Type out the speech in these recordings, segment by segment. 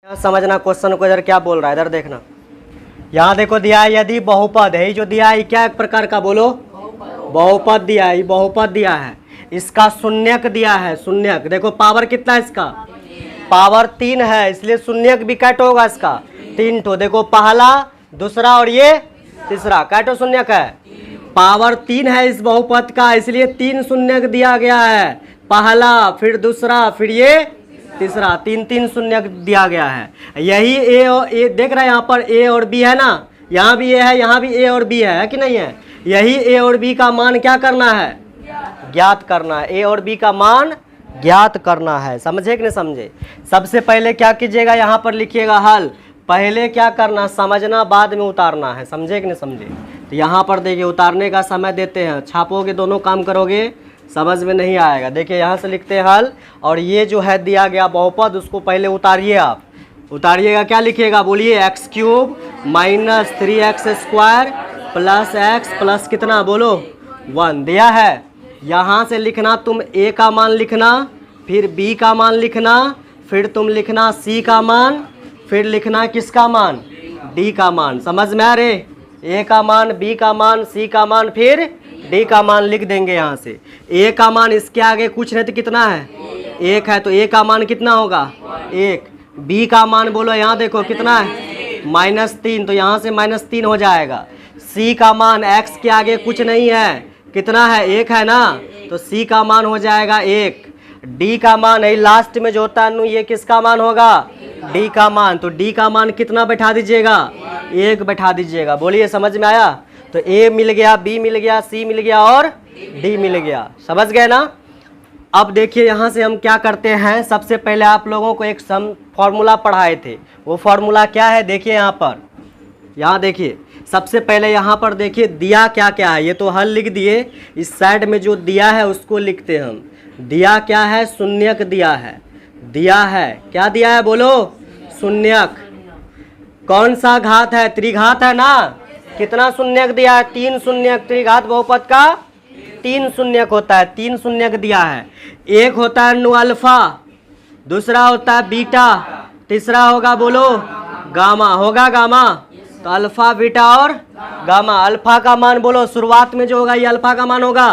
यहाँ समझना क्वेश्चन को, इधर क्या बोल रहा है, इधर देखना। यहाँ देखो दिया है यदि बहुपद है, जो दिया है क्या एक प्रकार का, बोलो बहुपद दिया है, बहुपद दिया है, इसका शून्यक दिया है, शून्यक देखो पावर कितना है इसका, पावर 3 है, इसलिए शून्यक भी कैट होगा इसका 3 ठो। देखो पहला दूसरा और ये तीसरा कैटो शून्यक है, पावर 3 है इस बहुपद का, इसलिए 3 शून्यक दिया गया है, पहला फिर दूसरा फिर ये तीसरा, 3 शून्यक दिया गया है। यही ए और ए देख रहे हैं, यहाँ पर ए और बी है ना, यहाँ भी ए है, यहाँ भी ए और बी है कि नहीं है। यही ए और बी का मान क्या करना है, ज्ञात करना है, ए और बी का मान ज्ञात करना है। समझे कि नहीं समझे। सबसे पहले क्या कीजिएगा, यहाँ पर लिखिएगा हल, पहले क्या करना समझना, बाद में उतारना है। समझे कि नहीं समझे। तो यहाँ पर देखिए उतारने का समय देते हैं, छापोगे दोनों काम करोगे समझ में नहीं आएगा। देखिए यहाँ से लिखते हैं हल, और ये जो है दिया गया बहुपद उसको पहले उतारिए। आप उतारिएगा, क्या लिखिएगा बोलिए, x cube minus 3x square plus x plus कितना बोलो 1 दिया है। यहाँ से लिखना तुम a का मान लिखना, फिर b का मान लिखना, फिर तुम लिखना c का मान, फिर लिखना किसका मान, d का मान। समझ में आ रहे, a का मान, b का मान, c का मान, फिर d का मान लिख देंगे। यहाँ से a का मान इसके आगे कुछ नहीं तो कितना है 1 है, तो a का मान कितना होगा 1। b का मान बोलो यहाँ देखो कितना है -3, तो यहाँ से -3 हो जाएगा। c का मान x के आगे कुछ नहीं है, कितना है 1 है ना, तो c का मान हो जाएगा 1। d का मान है लास्ट में जो होता है ये किसका मान होगा, d का मान, तो d का मान कितना बैठा दीजिएगा 1 बैठा दीजिएगा। बोलिए समझ में आया। तो a मिल गया, b मिल गया, c मिल गया और d मिल गया। समझ गए ना। अब देखिए यहाँ से हम क्या करते हैं, सबसे पहले आप लोगों को एक फॉर्मूला पढ़ाए थे, वो फॉर्मूला क्या है देखिए यहाँ पर, यहाँ देखिए सबसे पहले यहाँ पर देखिए दिया क्या क्या है, ये तो हल लिख दिए, इस साइड में जो दिया है उसको लिखते हैं हम। दिया क्या है, शून्यक दिया है, दिया है क्या दिया है बोलो शून्यक। कौन सा घात है, त्रिघात है ना, कितना शून्यक दिया है 3 शून्यक, त्रिघात बहुपद का 3 शून्यक होता है, 3 शून्यक दिया है। एक होता है नु अल्फा, दूसरा होता है बीटा, तीसरा होगा बोलो गामा, होगा गामा। तो अल्फा बीटा और गामा, अल्फा का मान बोलो शुरुआत में जो होगा ये अल्फा का मान होगा,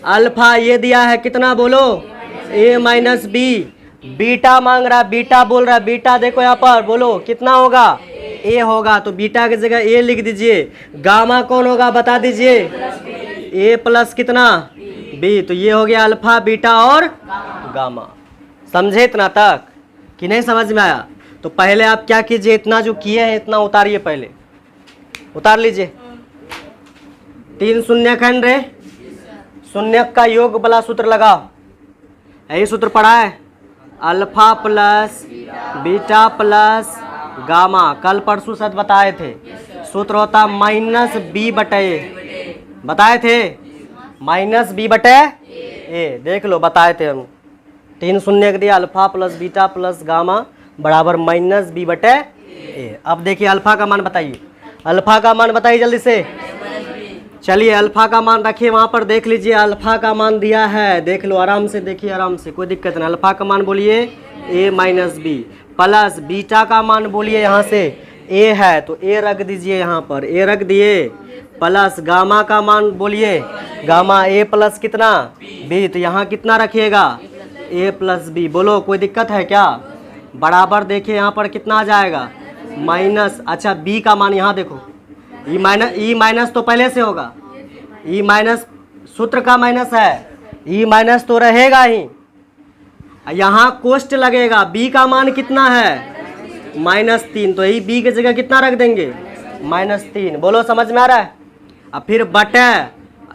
अल्फा ये दिया है कितना बोलो a माइनस बी। बीटा मांग रहा, बीटा बोल रहा, बीटा देखो यहाँ पर बोलो कितना होगा a होगा, तो बीटा की जगह a लिख दीजिए। गामा कौन होगा बता दीजिए, a प्लस कितना b, तो ये हो गया अल्फा बीटा और गामा। समझे इतना तक कि नहीं समझ में आया। तो पहले आप क्या कीजिए, इतना जो किए हैं इतना उतारिए, पहले उतार लीजिए। 3 शून्यक है रे, शून्यक का योग वाला सूत्र लगाओ, यही सूत्र पढ़ा है, alpha plus beta plus gamma. कल परसों शायद बताए थे, सूत्र होता -b बटे a, बताए थे -b बटे a, देख लो बताए थे हम। 3 शून्यक दिया, alpha plus beta plus gamma बराबर -b बटे a। अब देखिए अल्फा का मान बताइए, अल्फा का मान बताइए जल्दी से। चलिए अल्फा का मान रखिए वहाँ पर, देख लीजिए अल्फा का मान दिया है, देख लो आराम से, देखिए आराम से, कोई दिक्कत नहीं। अल्फा का मान बोलिए a minus B, plus beta का मान बोलिए यहाँ से a है तो a रख दीजिए, यहाँ पर a रख दिए, प्लस गामा का मान बोलिए, गामा a प्लस कितना b, तो यहाँ कितना रखिएगा a प्लस b। बोलो कोई दिक्कत है क्या, बराबर देखिए यहाँ पर कितना आ जाएगा माइनस। अच्छा b का मान यहाँ देखो, ई माइनस तो पहले से होगा, ई माइनस सूत्र का माइनस है, ई माइनस तो रहेगा ही, यहाँ कोष्ट लगेगा। b का मान कितना है -3, तो यही b की जगह कितना रख देंगे -3। बोलो समझ में आ रहा है। अब फिर बटे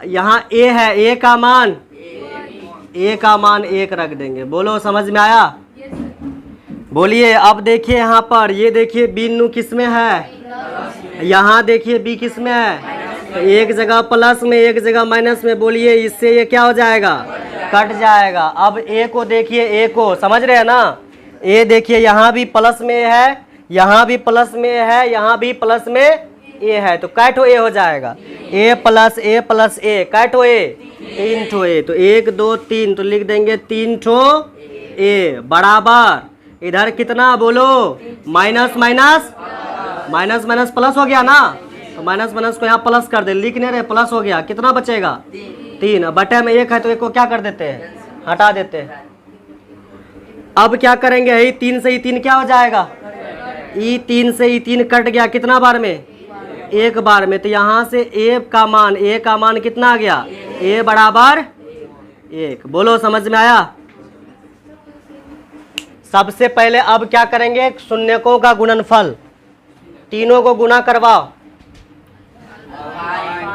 यहाँ a है, a का मान 1 रख देंगे। बोलो समझ में आया। बोलिए अब देखिए यहाँ पर, ये देखिए b नु किस में है, यहाँ देखिए b किस में है, तो एक जगह प्लस में एक जगह माइनस में। बोलिए इससे ये क्या हो जाएगा, कट जाएगा। अब a को देखिए, a को समझ रहे हैं ना, a देखिए यहाँ भी प्लस में है, यहाँ भी प्लस में है, यहाँ भी प्लस में a है, तो कैट हो a हो जाएगा, a प्लस a कैट हो a 3 ठो a, तो 1 2 3, तो लिख देंगे 3 ठो a बराबर इधर कितना बोलो, minus minus minus minus plus हो गया ना, तो माइनस माइनस को यहाँ प्लस कर दे, लिख नहीं रहे, प्लस हो गया, कितना बचेगा 3, बटे में 1 है तो 1 को क्या कर देते हैं, हटा देते हैं। अब क्या करेंगे, यही 3 से ही 3 क्या हो जाएगा, ई 3 से ही 3 कट गया, कितना बार में, 1 बार में। तो यहाँ से ए का मान कितना आ गया, ए बराबर 1। बोलो समझ में आया। सबसे पहले अब क्या करेंगे, शून्यकों का गुणनफल, तीनों को गुना करवाओ,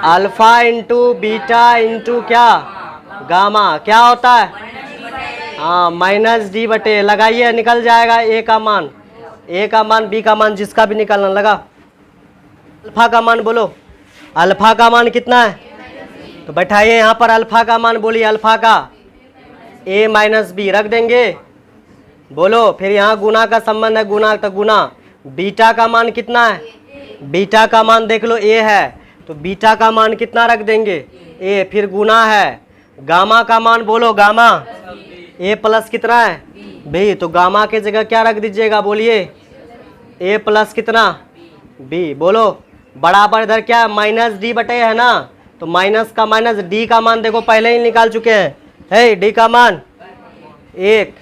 अल्फा इंटू बीटा इंटू क्या, गामा, क्या होता है, हाँ माइनस डी बटे, लगाइए निकल जाएगा ए का मान, बी का मान, जिसका भी निकालना लगा। अल्फा का मान बोलो, अल्फा का मान कितना है, तो बैठाइए यहाँ पर अल्फा का मान बोलिए, अल्फा का ए माइनस बी रख देंगे, बोलो। फिर यहाँ गुना का संबंध है, गुना तो गुना, बीटा का मान कितना है, बीटा का मान देख लो ए है, तो बीटा का मान कितना रख देंगे, ए, फिर गुना है, गामा का मान बोलो, गामा ए प्लस कितना है, बी, तो गामा के जगह क्या रख दीजिएगा, बोलिए ए प्लस कितना, बी, बोलो। बराबर इधर क्या, माइनस डी बटे है ना, तो माइनस का माइनस, डी का मान देखो पहले ही निकाल चुके हैं, है डी का मान 1,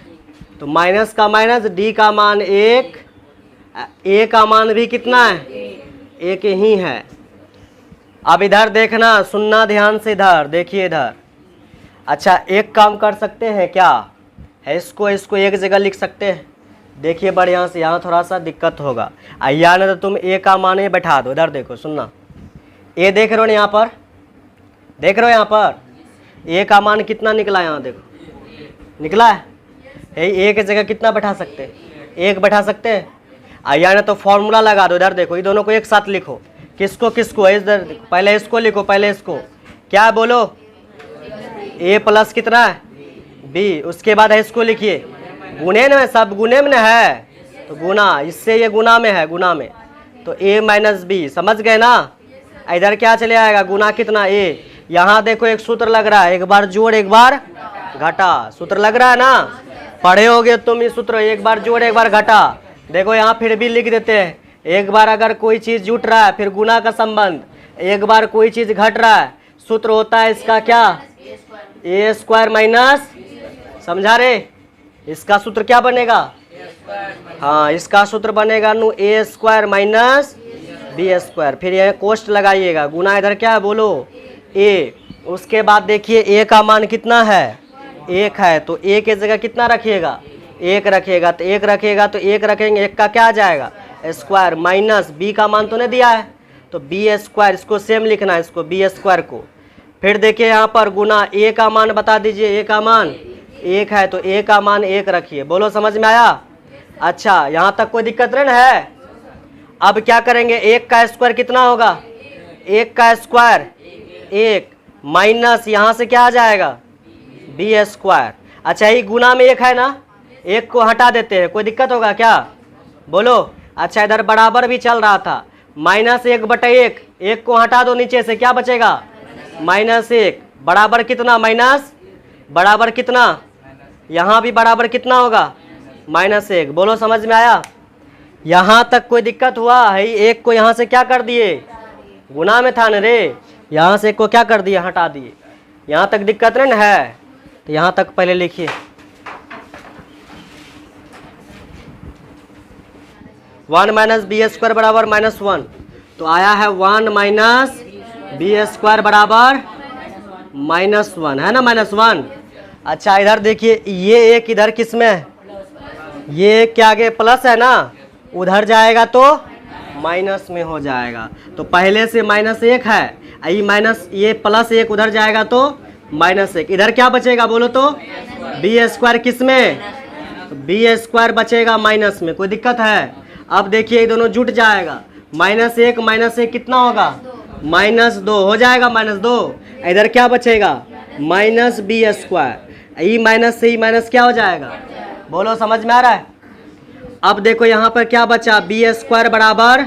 तो माइनस का माइनस, डी का मान 1, ए का मान भी कितना है, 1 ही है। अब इधर देखना, सुनना ध्यान से, इधर देखिए इधर। अच्छा एक काम कर सकते हैं क्या है, इसको एक जगह लिख सकते हैं, देखिए बढ़िया से, यहाँ थोड़ा सा दिक्कत होगा, या नहीं तो तुम ए का मान ही बैठा दो। इधर देखो, सुनना, ए देख रहे हो ना, यहाँ पर देख रहे हो, यहाँ पर ए का मान कितना निकला, यहाँ देखो निकला है, ए की जगह कितना बैठा सकते हैं, 1 बैठा सकते हैं, या नहीं तो फॉर्मूला लगा दो। इधर देखो, ये दोनों को एक साथ लिखो, किसको किसको, इधर पहले इसको लिखो, पहले इसको, क्या बोलो, ए प्लस कितना है, बी, उसके बाद है इसको लिखिए, गुणे में, सब गुणे में है, तो गुना, इससे ये गुना में है, गुना में, तो ए माइनस बी, समझ गए ना। इधर क्या चले आएगा, गुना कितना, ए, यहाँ देखो एक सूत्र लग रहा है, एक बार जोड़ एक बार घटा, सूत्र लग रहा है ना, पढ़े होगे तुम इस सूत्र, एक बार जोड़ एक बार घटा। देखो यहाँ फिर भी लिख देते हैं, एक बार अगर कोई चीज़ जुट रहा है, फिर गुना का संबंध, एक बार कोई चीज़ घट रहा है, सूत्र होता है इसका क्या, ए स्क्वायर माइनस, समझा रे, इसका सूत्र क्या बनेगा, हाँ इसका सूत्र बनेगा नु ए स्क्वायर माइनस बी स्क्वायर, फिर यह कोष्ट लगाइएगा, गुना इधर क्या है बोलो, ए, उसके बाद देखिए ए का मान कितना है, 1 है, तो ए के जगह कितना रखिएगा, 1 रखिएगा, तो 1 रखिएगा तो 1 रखेंगे, 1 का क्या आ जाएगा, स्क्वायर, माइनस बी का मान तो नहीं दिया है, तो बी स्क्वायर, इसको सेम लिखना है, इसको बी स्क्वायर को। फिर देखिए यहाँ पर गुना, ए का मान बता दीजिए, ए का मान 1 है, तो ए का मान 1 रखिए, बोलो समझ में आया। अच्छा यहाँ तक कोई दिक्कत नहीं है। अब क्या करेंगे, 1 का स्क्वायर कितना होगा, 1 का स्क्वायर 1, माइनस यहाँ से क्या आ जाएगा, बी स्क्वायर। अच्छा ये गुना में 1 है ना, 1 को हटा देते हैं, कोई दिक्कत होगा क्या, बोलो। अच्छा इधर बराबर भी चल रहा था, माइनस 1 बटे 1, 1 को हटा दो नीचे से, क्या बचेगा, -1, बराबर कितना, माइनस बराबर कितना, यहाँ भी बराबर कितना होगा, -1, बोलो समझ में आया। यहाँ तक कोई दिक्कत हुआ है, 1 को यहाँ से क्या कर दिए, गुना में था न रे, यहाँ से 1 को क्या कर दिए, हटा दिए, यहाँ तक दिक्कत नहीं है, तो यहाँ तक पहले लिखिए। 1 माइनस बी स्क्वायर बराबर -1, तो आया है 1 माइनस बी स्क्वायर बराबर -1, है ना, -1। अच्छा इधर देखिए, ये एक इधर किस में है, ये क्या आगे प्लस है ना, उधर जाएगा तो माइनस में हो जाएगा, तो पहले से -1 है, ये +1 उधर जाएगा तो -1, इधर क्या बचेगा बोलो तो, बी स्क्वायर किस में, बी स्क्वायर बचेगा माइनस में, कोई दिक्कत है। अब देखिए ये दोनों जुट जाएगा, -1 कितना होगा, -2 हो जाएगा, -2, इधर क्या बचेगा, minus B square, E minus से ई माइनस क्या हो जाएगा, बोलो समझ में आ रहा है। अब देखो यहाँ पर क्या बचा, बी स्क्वायर बराबर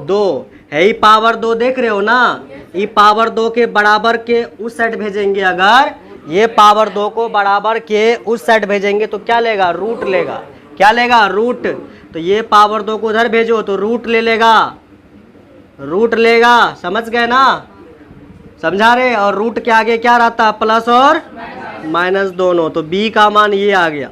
2 है, ये पावर 2 देख रहे हो ना, ये पावर 2 के बराबर के उस साइड भेजेंगे, अगर ये पावर 2 को बराबर के उस साइड भेजेंगे तो क्या लेगा, रूट लेगा, क्या लेगा, रूट। तो ये पावर 2 को उधर भेजो तो रूट ले लेगा, रूट लेगा, समझ गए ना, समझा रहे। और रूट के आगे क्या रहता है, प्लस और माइनस दोनों। तो b का मान ये आ गया।